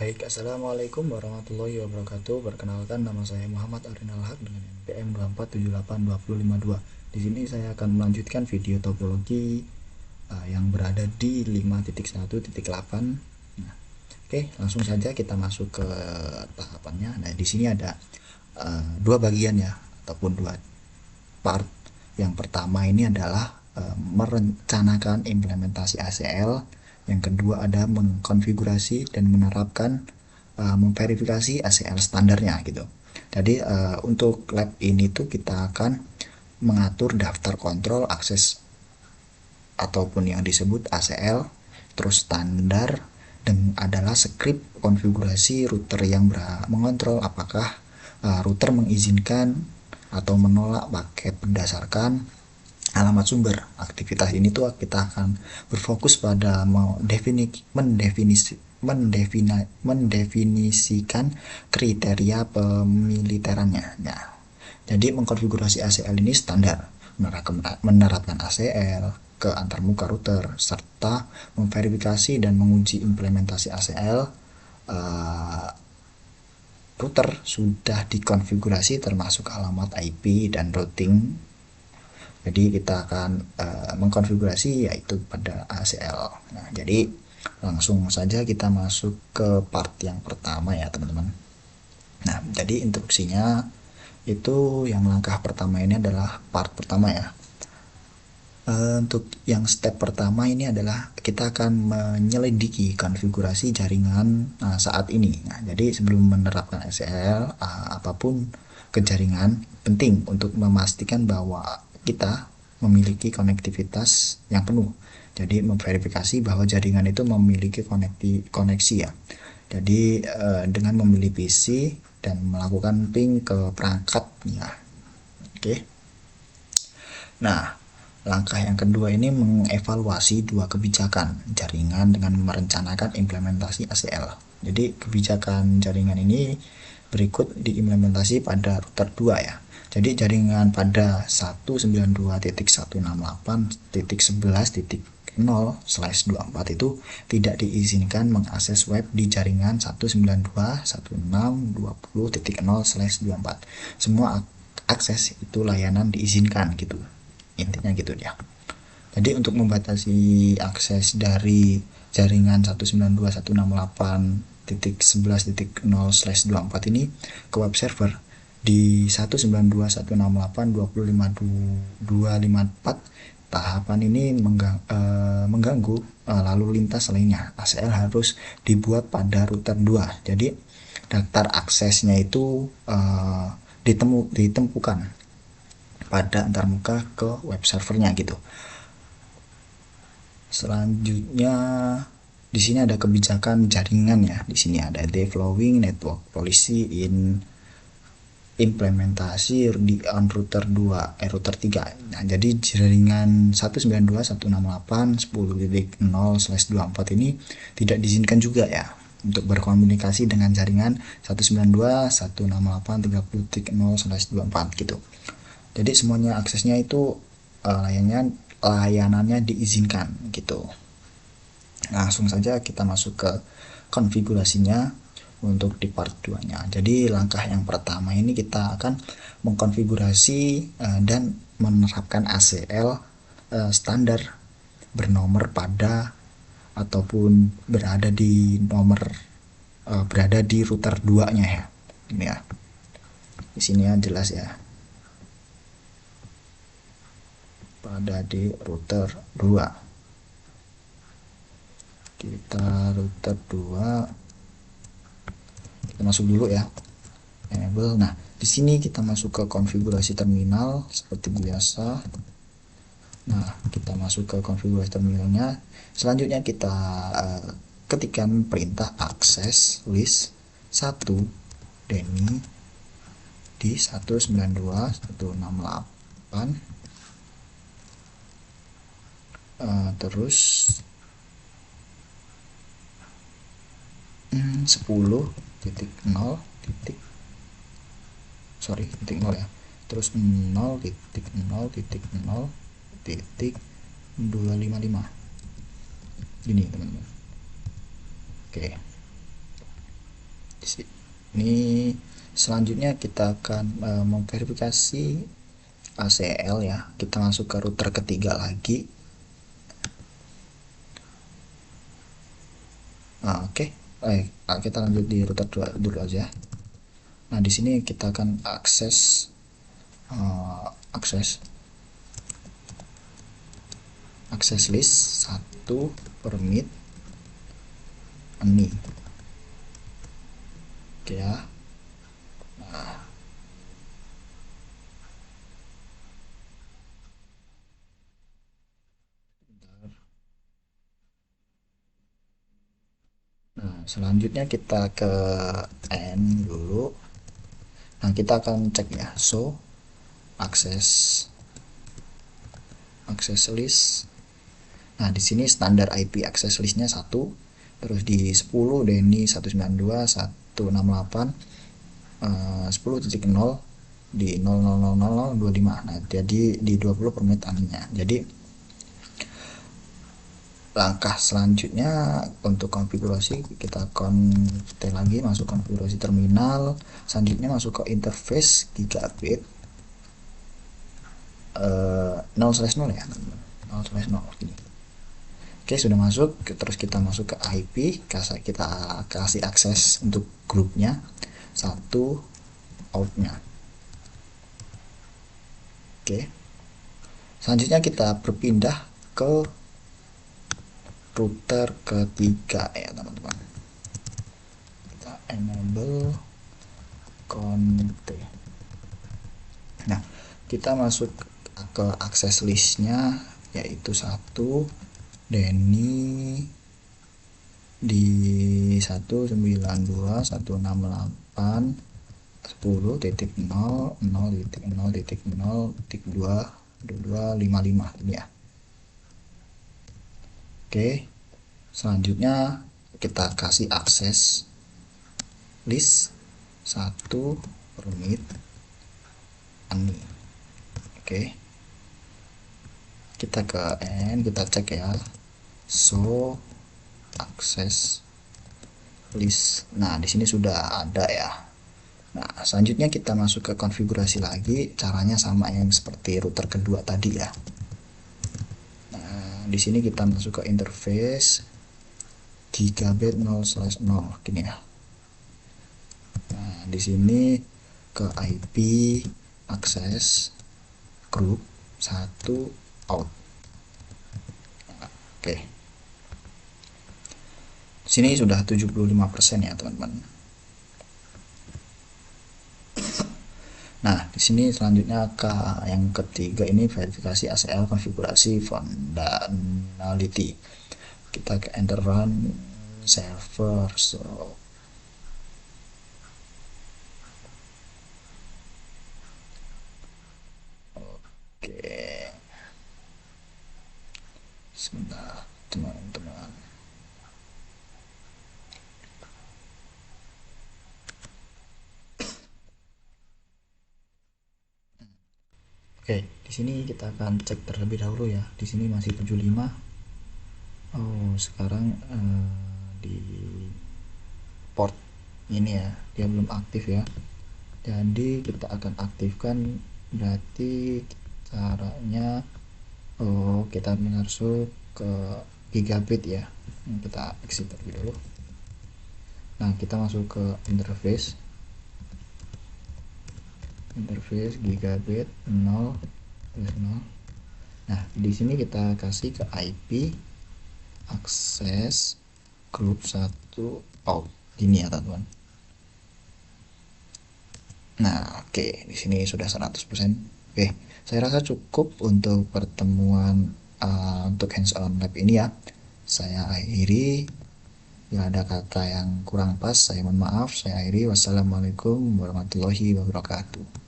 Baik, assalamualaikum warahmatullahi wabarakatuh. Perkenalkan, nama saya Muhammad Arin Al-Haq dengan NPM 2478252. Di sini saya akan melanjutkan video topologi yang berada di 5.1.8. Nah, oke, langsung saja kita masuk ke tahapannya. Nah, di sini ada dua bagian ya, ataupun dua part. Yang pertama ini adalah merencanakan implementasi ACL. Yang kedua ada mengkonfigurasi dan menerapkan memverifikasi ACL standarnya gitu. Jadi untuk lab ini tuh kita akan mengatur daftar kontrol akses ataupun yang disebut ACL, terus standar, dan adalah skrip konfigurasi router yang mengontrol apakah router mengizinkan atau menolak paket berdasarkan alamat sumber. Aktivitas ini tuh kita akan berfokus pada mendefinisikan kriteria pemiliterannya. Nah, jadi mengkonfigurasi ACL ini standar, menerapkan ACL ke antarmuka router, serta memverifikasi dan menguji implementasi ACL router sudah dikonfigurasi termasuk alamat IP dan routing. Jadi kita akan mengkonfigurasi yaitu pada ACL. Nah, jadi langsung saja kita masuk ke part yang pertama ya teman-teman. Nah, jadi instruksinya itu yang langkah pertama ini adalah part pertama ya. Untuk yang step pertama ini adalah kita akan menyelidiki konfigurasi jaringan saat ini. Nah, jadi sebelum menerapkan ACL apapun ke jaringan, penting untuk memastikan bahwa kita memiliki konektivitas yang penuh. Jadi memverifikasi bahwa jaringan itu memiliki koneksi ya. Jadi dengan memilih PC dan melakukan ping ke perangkat ya. Oke. Nah, langkah yang kedua ini mengevaluasi dua kebijakan jaringan dengan merencanakan implementasi ACL. Jadi kebijakan jaringan ini berikut diimplementasi pada router 2 ya. Jadi jaringan pada 192.168.11.0/24 itu tidak diizinkan mengakses web di jaringan 192.168.20.0/24. Semua akses itu layanan diizinkan gitu. Intinya gitu ya. Jadi untuk membatasi akses dari jaringan 192.168.11.0/24 ini ke web server di 192.168.25.254, tahapan ini mengganggu lalu lintas lainnya. ACL harus dibuat pada router 2. Jadi daftar aksesnya itu ditemukan pada antarmuka ke web servernya gitu. Selanjutnya di sini ada kebijakan jaringan ya. Di sini ada flowing network policy in implementasi di on router 2 router 3. Nah, jadi jaringan 192.168.10.0/24 ini tidak diizinkan juga ya untuk berkomunikasi dengan jaringan 192.168.30.0/24 gitu. Jadi semuanya aksesnya itu layanannya diizinkan gitu. Langsung saja kita masuk ke konfigurasinya untuk di part 2-nya. Jadi langkah yang pertama ini kita akan mengkonfigurasi dan menerapkan ACL standar bernomor pada ataupun berada di router 2-nya ya. Ini ya. Di sini ya jelas ya. Pada di router 2. Kita router 2 kita masuk dulu ya. Enable. Nah, di sini kita masuk ke konfigurasi terminal seperti biasa. Nah, kita masuk ke konfigurasi terminalnya. Selanjutnya kita ketikkan perintah akses list 1 deni di 192.168 terus 10.0 titik 0 titik ya, terus 0 titik 0 titik 0 titik 255 gini teman-teman. Oke, Di sini selanjutnya kita akan memverifikasi ACL ya. Kita masuk ke router ketiga lagi. Oke. Kita lanjut di router 2 dulu aja. Nah, di sini kita akan akses list 1 permit ini. Oke ya. Nah, selanjutnya kita ke N dulu. Nah, kita akan cek ya, show access list. Nah, di sini standar IP access listnya 1, terus di 10 Denny 192.168 10.0 di 0000025. Nah, jadi di 20 permit aninya. Jadi langkah selanjutnya untuk konfigurasi, kita konten lagi, masuk konfigurasi terminal, selanjutnya masuk ke interface gigabit 0/0 ya, 0/0 gini. Oke, sudah masuk. Terus kita masuk ke IP, kita kasih akses untuk grupnya 1, outnya. Oke, selanjutnya kita berpindah ke router ketiga ya teman-teman. Kita enable conte. Nah, kita masuk ke akses listnya, yaitu 1 Denny di 192.168.10.0.0.0.22255 ini ya. Oke, selanjutnya kita kasih akses list 1 permit ini. Oke, kita ke N, kita cek ya, show access list. Nah, di sini sudah ada ya. Nah, selanjutnya kita masuk ke konfigurasi lagi, caranya sama yang seperti router kedua tadi ya. Nah, di sini kita masuk ke interface gigabit 0/0 gini ya. Nah, di sini ke IP akses group 1 out. Oke. Sini sudah 75% ya, teman-teman. Nah, di sini selanjutnya ke yang ketiga ini verifikasi ACL konfigurasi functionality. Kita ke enter run server. Oke. Sebentar, teman-teman. Oke, di sini kita akan cek terlebih dahulu ya. Di sini masih 75. Oh, sekarang di port ini ya, dia belum aktif ya. Jadi kita akan aktifkan. Berarti caranya, kita masuk ke gigabit ya. Kita exit terlebih dahulu. Nah, kita masuk ke interface gigabit 0/0. Nah, di sini kita kasih ke IP akses group 1 out gini ya, teman-teman. Nah, oke, di sini sudah 100%. Oke, saya rasa cukup untuk pertemuan untuk hands-on lab ini ya. Saya akhiri. Bila ada kata yang kurang pas, saya mohon maaf. Saya akhiri. Wassalamualaikum warahmatullahi wabarakatuh.